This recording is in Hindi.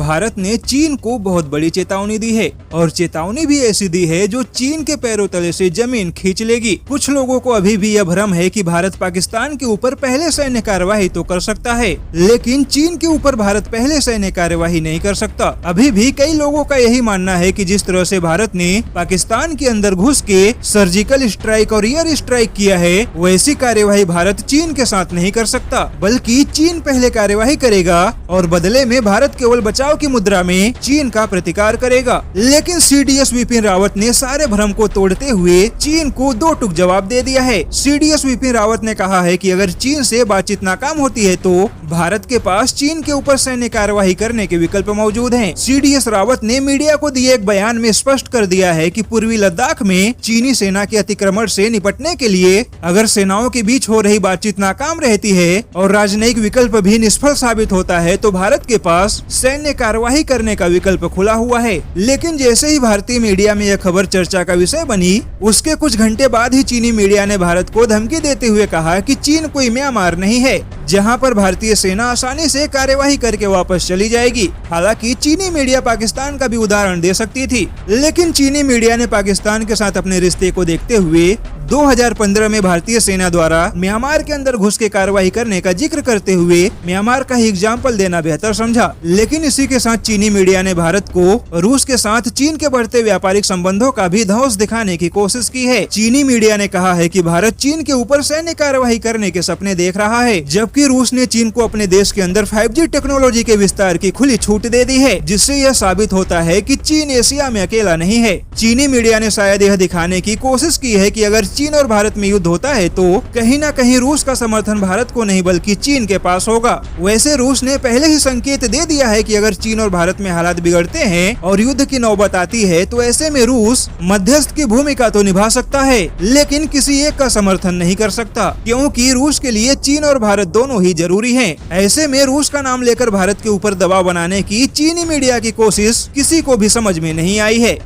भारत ने चीन को बहुत बड़ी चेतावनी दी है और चेतावनी भी ऐसी दी है जो चीन के पैरों तले से जमीन खींच लेगी। कुछ लोगों को अभी भी यह भ्रम है कि भारत पाकिस्तान के ऊपर पहले सैन्य कार्यवाही तो कर सकता है, लेकिन चीन के ऊपर भारत पहले सैन्य कार्यवाही नहीं कर सकता। अभी भी कई लोगों का यही मानना है कि जिस तरह से भारत ने पाकिस्तान के अंदर घुस के सर्जिकल स्ट्राइक और एयर स्ट्राइक किया है, वैसी कार्यवाही भारत चीन के साथ नहीं कर सकता, बल्कि चीन पहले कार्यवाही करेगा और बदले में भारत केवल बचाव की मुद्रा में चीन का प्रतिकार करेगा। लेकिन सीडीएस विपिन रावत ने सारे भ्रम को तोड़ते हुए चीन को दो टूक जवाब दे दिया है। सीडीएस विपिन रावत ने कहा है कि अगर चीन से बातचीत नाकाम होती है तो भारत के पास चीन के ऊपर सैन्य कार्यवाही करने के विकल्प मौजूद हैं। सीडीएस रावत ने मीडिया को दिए एक बयान में स्पष्ट कर दिया है कि पूर्वी लद्दाख में चीनी सेना के अतिक्रमण से निपटने के लिए अगर सेनाओं के बीच हो रही बातचीत नाकाम रहती है और राजनयिक विकल्प भी निष्फल साबित होता है तो भारत के पास सैन्य कार्यवाही करने का विकल्प खुला हुआ है। लेकिन जैसे ही भारतीय मीडिया में यह खबर चर्चा का विषय बनी, उसके कुछ घंटे बाद ही चीनी मीडिया ने भारत को धमकी देते हुए कहा कि चीन कोई म्यांमार नहीं है जहां पर भारतीय सेना आसानी से कार्यवाही करके वापस चली जाएगी। हालांकि चीनी मीडिया पाकिस्तान का भी उदाहरण दे सकती थी, लेकिन चीनी मीडिया ने पाकिस्तान के साथ अपने रिश्ते को देखते हुए 2015 में भारतीय सेना द्वारा म्यांमार के अंदर घुस के कार्रवाई करने का जिक्र करते हुए म्यांमार का ही एग्जाम्पल देना बेहतर समझा। लेकिन इसी के साथ चीनी मीडिया ने भारत को रूस के साथ चीन के बढ़ते व्यापारिक संबंधों का भी धौंस दिखाने की कोशिश की है। चीनी मीडिया ने कहा है कि भारत चीन के ऊपर सैन्य कार्यवाही करने के सपने देख रहा है, जबकि रूस ने चीन को अपने देश के अंदर 5G टेक्नोलॉजी के विस्तार की खुली छूट दे दी है, जिससे यह साबित होता है कि चीन एशिया में अकेला नहीं है। चीनी मीडिया ने शायद यह दिखाने की कोशिश की है कि अगर चीन और भारत में युद्ध होता है तो कहीं न कहीं रूस का समर्थन भारत को नहीं बल्कि चीन के पास होगा। वैसे रूस ने पहले ही संकेत दे दिया है कि अगर चीन और भारत में हालात बिगड़ते हैं और युद्ध की नौबत आती है तो ऐसे में रूस मध्यस्थ की भूमिका तो निभा सकता है, लेकिन किसी एक का समर्थन नहीं कर सकता, क्योंकि रूस के लिए चीन और भारत दोनों ही जरूरी हैं। ऐसे में रूस का नाम लेकर भारत के ऊपर दबाव बनाने की चीनी मीडिया की कोशिश किसी को भी समझ में नहीं आई है।